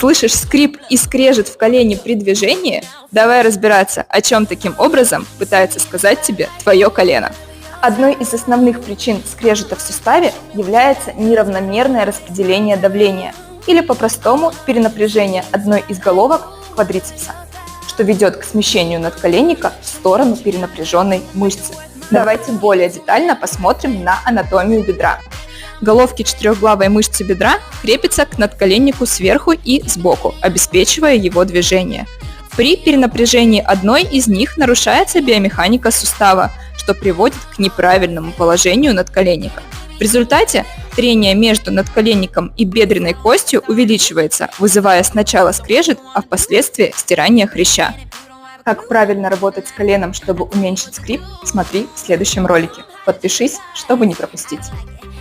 Слышишь скрип и скрежет в колене при движении? Давай разбираться, о чем таким образом пытается сказать тебе твое колено. Одной из основных причин скрежета в суставе является неравномерное распределение давления или по-простому перенапряжение одной из головок квадрицепса, что ведет к смещению надколенника в сторону перенапряженной мышцы. Давайте более детально посмотрим на анатомию бедра. Головки четырехглавой мышцы бедра крепятся к надколеннику сверху и сбоку, обеспечивая его движение. При перенапряжении одной из них нарушается биомеханика сустава, что приводит к неправильному положению надколенника. В результате трение между надколенником и бедренной костью увеличивается, вызывая сначала скрежет, а впоследствии стирание хряща. Как правильно работать с коленом, чтобы уменьшить скрип, смотри в следующем ролике. Подпишись, чтобы не пропустить.